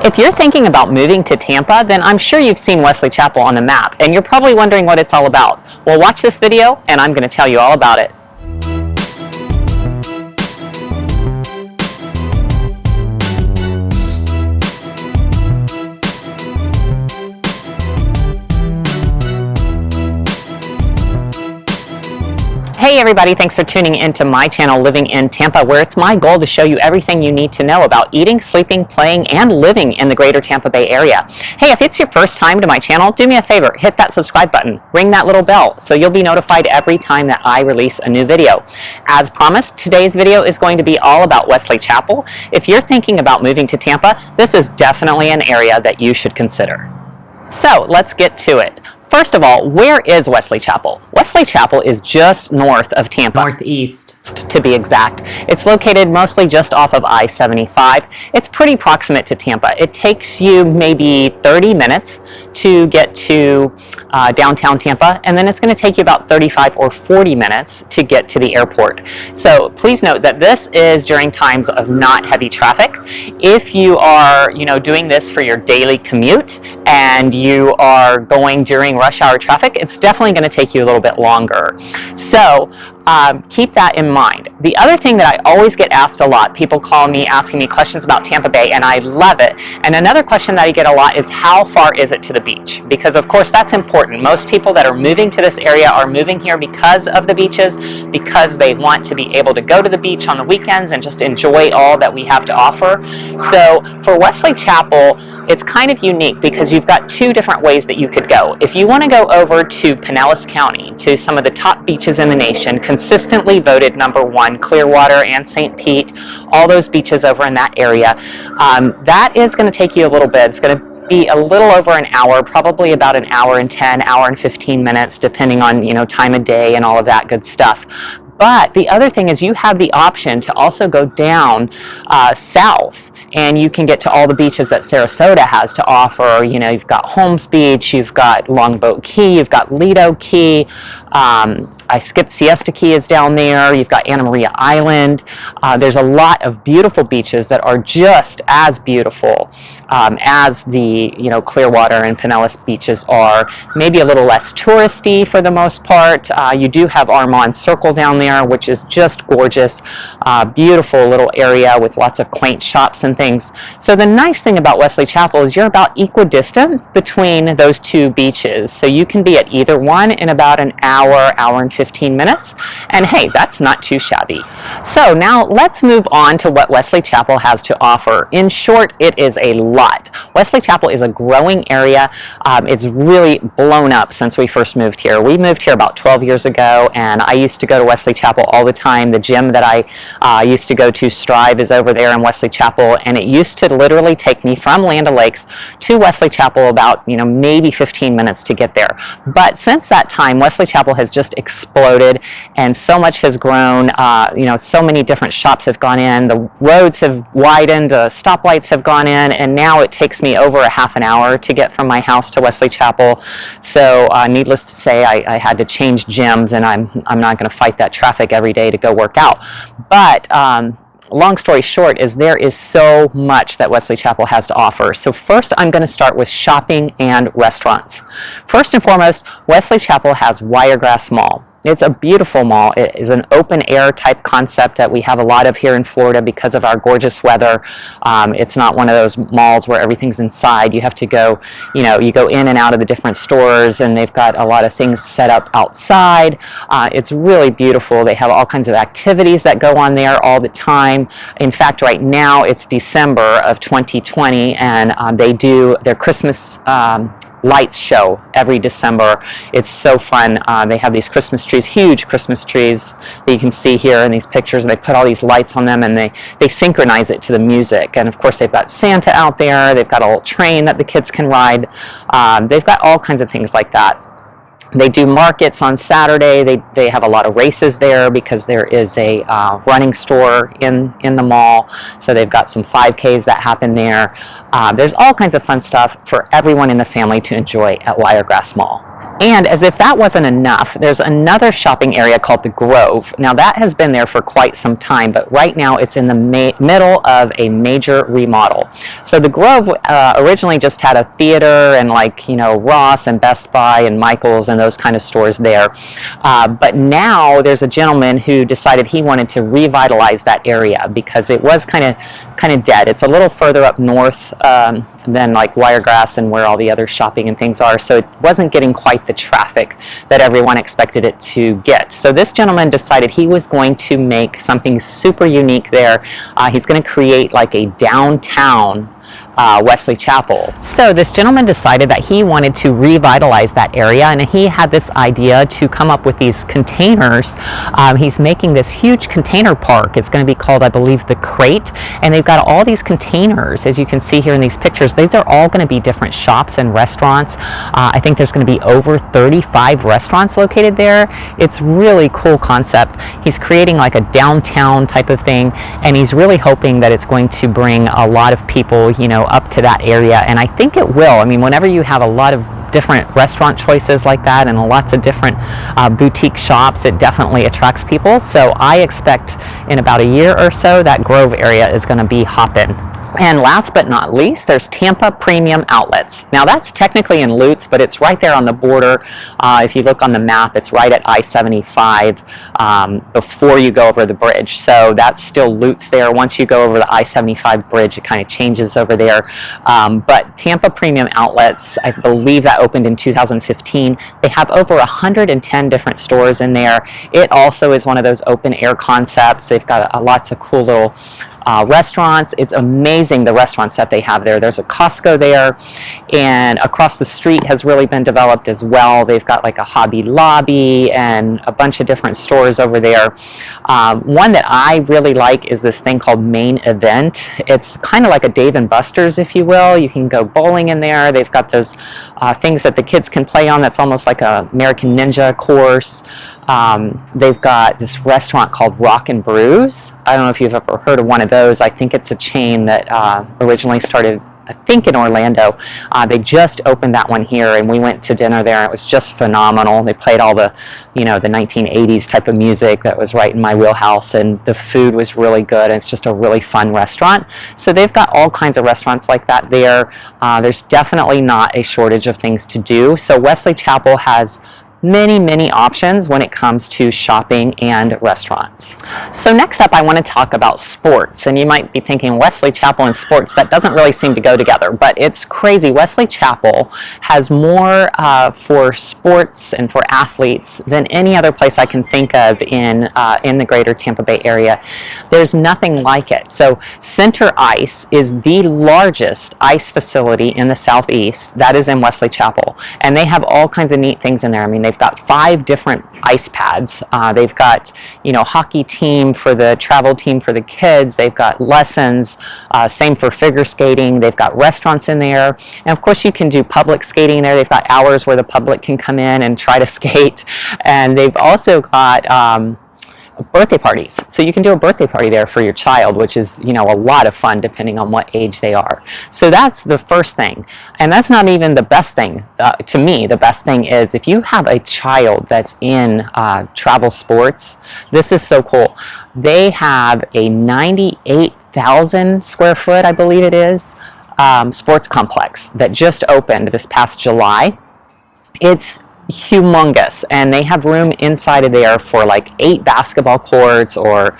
If you're thinking about moving to Tampa, then I'm sure you've seen Wesley Chapel on the map, and you're probably wondering what it's all about. Well, watch this video, and I'm going to tell you all about it. Hey everybody, thanks for tuning into my channel Living in Tampa, where it's my goal to show you everything you need to know about eating, sleeping, playing, and living in the greater Tampa Bay area. Hey, if it's your first time to my channel, do me a favor, hit that subscribe button, ring that little bell so you'll be notified every time that I release a new video. As promised, today's video is going to be all about Wesley Chapel. If you're thinking about moving to Tampa, this is definitely an area that you should consider. So let's get to it. First of all, where is Wesley Chapel? Wesley Chapel is just north of Tampa. Northeast, to be exact. It's located mostly just off of I-75. It's pretty proximate to Tampa. It takes you maybe 30 minutes to get to downtown Tampa, and then it's going to take you about 35 or 40 minutes to get to the airport. So please note that this is during times of not heavy traffic. If you are, doing this for your daily commute and you are going during rush hour traffic, it's definitely going to take you a little bit longer. So keep that in mind. The other thing that I always get asked a lot, people call me asking me questions about Tampa Bay, and I love it. And another question that I get a lot is, how far is it to the beach? Because of course that's important. Most people that are moving to this area are moving here because of the beaches, because they want to be able to go to the beach on the weekends and just enjoy all that we have to offer. So for Wesley Chapel, it's kind of unique because you've got two different ways that you could go. If you want to go over to Pinellas County, to some of the top beaches in the nation, consistently voted #1, Clearwater and St. Pete, all those beaches over in that area, that is going to take you a little bit. It's going to be a little over an hour, probably about an hour and 10, hour and 15 minutes, depending on, time of day and all of that good stuff. But the other thing is you have the option to also go down south, and you can get to all the beaches that Sarasota has to offer. You've got Holmes Beach, you've got Longboat Key, you've got Lido Key. I skipped Siesta Key is down there. You've got Anna Maria Island. There's a lot of beautiful beaches that are just as beautiful as the Clearwater and Pinellas beaches are. Maybe a little less touristy for the most part. You do have Armand Circle down there, which is just gorgeous. Beautiful little area with lots of quaint shops and things. So the nice thing about Wesley Chapel is you're about equidistant between those two beaches. So you can be at either one in about an hour, hour and 15 minutes. And hey, that's not too shabby. So now let's move on to what Wesley Chapel has to offer. In short, it is a lot. Wesley Chapel is a growing area. It's really blown up since we first moved here. We moved here about 12 years ago, and I used to go to Wesley Chapel all the time. The gym that I used to go to, Strive, is over there in Wesley Chapel, and it used to literally take me from Land O'Lakes to Wesley Chapel about, maybe 15 minutes to get there. But since that time, Wesley Chapel has just exploded, and so much has grown. So many different shops have gone in, the roads have widened, the stoplights have gone in, and now it takes me over a half an hour to get from my house to Wesley Chapel. So needless to say, I had to change gyms, and I'm not going to fight that traffic every day to go work out. But long story short is there is so much that Wesley Chapel has to offer. So first I'm going to start with shopping and restaurants. First and foremost, Wesley Chapel has Wiregrass Mall. It's a beautiful mall. It is an open air type concept that we have a lot of here in Florida because of our gorgeous weather. It's not one of those malls where everything's inside. You have to go, you go in and out of the different stores, and they've got a lot of things set up outside. It's really beautiful. They have all kinds of activities that go on there all the time. In fact, right now it's December of 2020, and they do their Christmas lights show every December. It's so fun. They have these Christmas trees, huge Christmas trees that you can see here in these pictures, and they put all these lights on them, and they synchronize it to the music. And of course they've got Santa out there. They've got a little train that the kids can ride. They've got all kinds of things like that. They do markets on Saturday. They have a lot of races there because there is a running store in the mall. So they've got some 5Ks that happen there. There's all kinds of fun stuff for everyone in the family to enjoy at Wiregrass Mall. And as if that wasn't enough, there's another shopping area called the Grove. Now that has been there for quite some time, but right now it's in the middle of a major remodel. So the Grove originally just had a theater and Ross and Best Buy and Michael's and those kind of stores there. But now there's a gentleman who decided he wanted to revitalize that area because it was kind of dead. It's a little further up north than Wiregrass and where all the other shopping and things are, so it wasn't getting quite the traffic that everyone expected it to get. So this gentleman decided he was going to make something super unique there. He's going to create a downtown Wesley Chapel. So this gentleman decided that he wanted to revitalize that area, and he had this idea to come up with these containers. He's making this huge container park. It's going to be called, I believe, the Crate, and they've got all these containers, as you can see here in these pictures. These are all going to be different shops and restaurants. I think there's going to be over 35 restaurants located there. It's really cool concept. He's creating a downtown type of thing, and he's really hoping that it's going to bring a lot of people, up to that area, and I think it will. I mean, whenever you have a lot of different restaurant choices like that and lots of different boutique shops, it definitely attracts people. So I expect in about a year or so that Grove area is going to be hopping. And last but not least, there's Tampa Premium Outlets. Now that's technically in Lutz, but it's right there on the border. If you look on the map, it's right at I-75 before you go over the bridge. So that's still Lutz there. Once you go over the I-75 bridge, it kind of changes over there. But Tampa Premium Outlets, I believe that opened in 2015. They have over 110 different stores in there. It also is one of those open air concepts. They've got lots of cool little restaurants. It's amazing the restaurants that they have there. There's a Costco there, and across the street has really been developed as well. They've got a Hobby Lobby and a bunch of different stores over there. One that I really like is this thing called Main Event. It's kind of like a Dave & Buster's, if you will. You can go bowling in there. They've got those things that the kids can play on that's almost like a American Ninja course. They've got this restaurant called Rock and Brews. I don't know if you've ever heard of one of those. I think it's a chain that originally started, I think, in Orlando. They just opened that one here, and we went to dinner there, and it was just phenomenal. They played all the, the 1980s type of music that was right in my wheelhouse, and the food was really good, and it's just a really fun restaurant. So they've got all kinds of restaurants like that there. There's definitely not a shortage of things to do. So Wesley Chapel has many options when it comes to shopping and restaurants. So next up, I want to talk about sports, and you might be thinking Wesley Chapel and sports, that doesn't really seem to go together, but it's crazy. Wesley Chapel has more for sports and for athletes than any other place I can think of in the greater Tampa Bay area. There's nothing like it. So Center Ice is the largest ice facility in the southeast. That is in Wesley Chapel, and they have all kinds of neat things in there. I mean, they've got 5 different ice pads. They've got, hockey team for the travel team for the kids. They've got lessons, same for figure skating. They've got restaurants in there. And of course, you can do public skating there. They've got hours where the public can come in and try to skate. And they've also got birthday parties. So you can do a birthday party there for your child, which is, a lot of fun depending on what age they are. So that's the first thing. And that's not even the best thing. To me, the best thing is if you have a child that's in travel sports, this is so cool. They have a 98,000 square foot, I believe it is, sports complex that just opened this past July. It's humongous, and they have room inside of there for 8 basketball courts or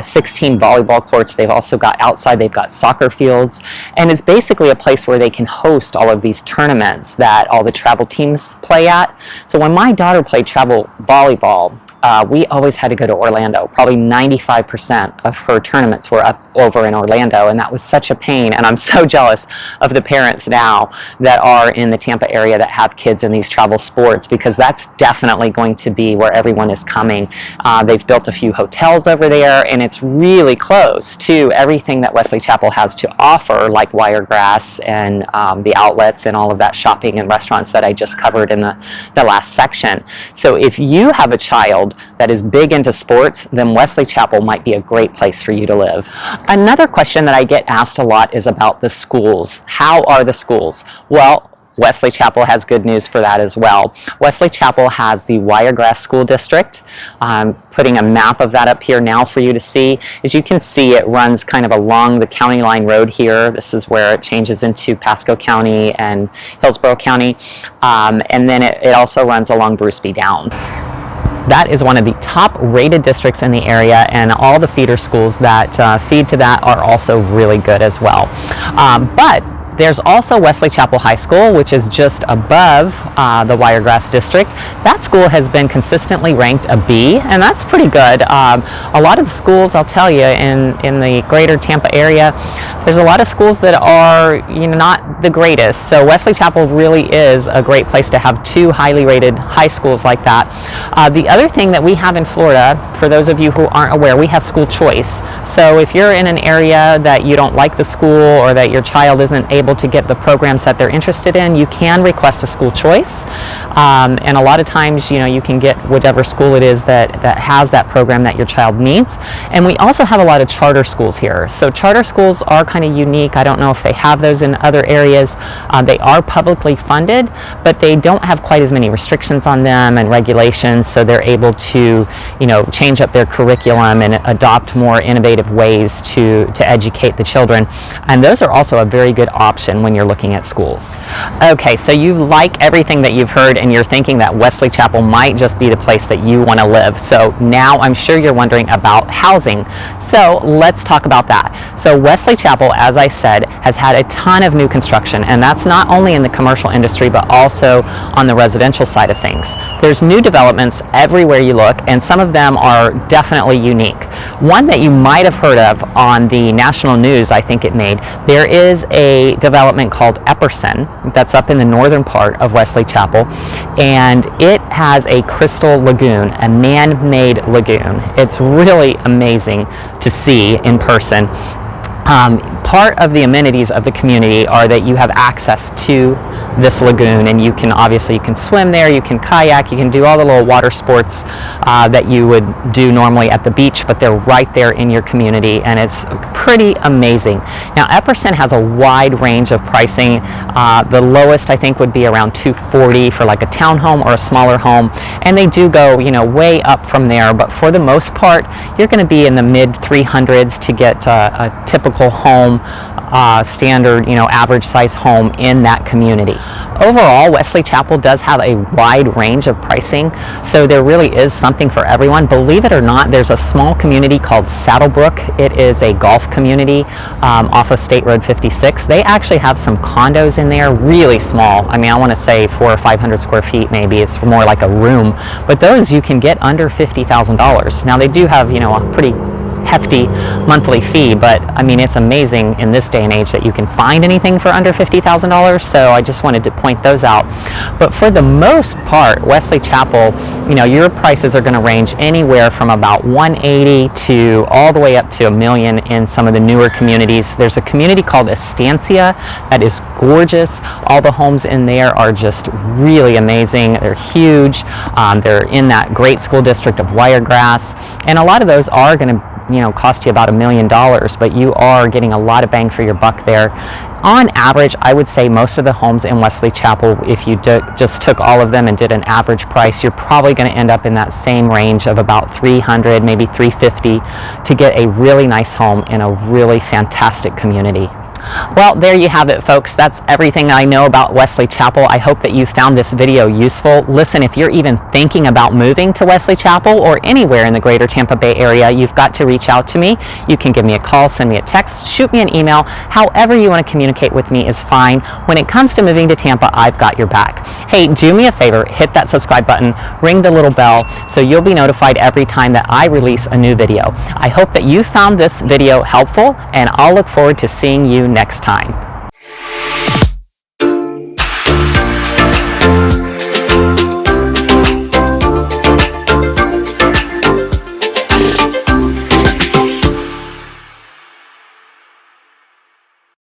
16 volleyball courts. They've also got outside, they've got soccer fields, and it's basically a place where they can host all of these tournaments that all the travel teams play at. So when my daughter played travel volleyball, we always had to go to Orlando. Probably 95% of her tournaments were up over in Orlando, and that was such a pain. And I'm so jealous of the parents now that are in the Tampa area that have kids in these travel sports, because that's definitely going to be where everyone is coming. They've built a few hotels over there, and it's really close to everything that Wesley Chapel has to offer, like Wiregrass and the outlets and all of that shopping and restaurants that I just covered in the last section. So if you have a child that is big into sports, then Wesley Chapel might be a great place for you to live. Another question that I get asked a lot is about the schools. How are the schools? Well, Wesley Chapel has good news for that as well. Wesley Chapel has the Wiregrass School District. Putting a map of that up here now for you to see. As you can see, it runs kind of along the county line road here. This is where it changes into Pasco County and Hillsborough County. And then it also runs along Bruce B. Downs. That is one of the top rated districts in the area, and all the feeder schools that feed to that are also really good as well. But there's also Wesley Chapel High School, which is just above the Wiregrass District. That school has been consistently ranked a B, and that's pretty good. A lot of the schools, I'll tell you, in the greater Tampa area, there's a lot of schools that are not the greatest. So Wesley Chapel really is a great place to have two highly rated high schools like that. The other thing that we have in Florida, for those of you who aren't aware, we have school choice. So if you're in an area that you don't like the school, or that your child isn't able to get the programs that they're interested in, you can request a school choice. And a lot of times, you can get whatever school it is that has that program that your child needs. And we also have a lot of charter schools here. So charter schools are kind of unique. I don't know if they have those in other areas. They are publicly funded, but they don't have quite as many restrictions on them and regulations, so they're able to, change up their curriculum and adopt more innovative ways to educate the children. And those are also a very good option when you're looking at schools. Okay, so you like everything that you've heard, and you're thinking that Wesley Chapel might just be the place that you want to live. So now I'm sure you're wondering about housing. So let's talk about that. So Wesley Chapel, as I said, has had a ton of new construction, and that's not only in the commercial industry, but also on the residential side of things. There's new developments everywhere you look, and some of them are definitely unique. One that you might have heard of on the national news, I think it made, there is a development called Epperson that's up in the northern part of Wesley Chapel, and it has a crystal lagoon, a man-made lagoon. It's really amazing to see in person. Part of the amenities of the community are that you have access to this lagoon, and you can swim there, you can kayak, you can do all the little water sports that you would do normally at the beach, but they're right there in your community, and it's pretty amazing. Now, Epperson has a wide range of pricing. The lowest I think would be around $240 for like a townhome or a smaller home, and they do go way up from there, but for the most part you're going to be in the mid 300s to get a typical home, standard, average size home in that community. Overall, Wesley Chapel does have a wide range of pricing, so there really is something for everyone. Believe it or not, there's a small community called Saddlebrook. It is a golf community off of State Road 56. They actually have some condos in there, really small. I mean, I want to say 400 or 500 square feet maybe. It's more like a room, but those you can get under $50,000. Now, they do have, a pretty hefty monthly fee, but I mean, it's amazing in this day and age that you can find anything for under $50,000, so I just wanted to point those out. But for the most part, Wesley Chapel, your prices are going to range anywhere from about $180,000 to all the way up to $1 million in some of the newer communities. There's a community called Estancia that is gorgeous. All the homes in there are just really amazing. They're huge. They're in that great school district of Wiregrass, and a lot of those are going to cost you about $1 million, but you are getting a lot of bang for your buck there. On average, I would say most of the homes in Wesley Chapel, if you just took all of them and did an average price, you're probably going to end up in that same range of about $300, maybe $350 to get a really nice home in a really fantastic community. Well, there you have it, folks. That's everything I know about Wesley Chapel. I hope that you found this video useful. Listen, if you're even thinking about moving to Wesley Chapel or anywhere in the greater Tampa Bay area, you've got to reach out to me. You can give me a call, send me a text, shoot me an email. However you want to communicate with me is fine. When it comes to moving to Tampa, I've got your back. Hey, do me a favor, hit that subscribe button, ring the little bell, so you'll be notified every time that I release a new video. I hope that you found this video helpful, and I'll look forward to seeing you next time.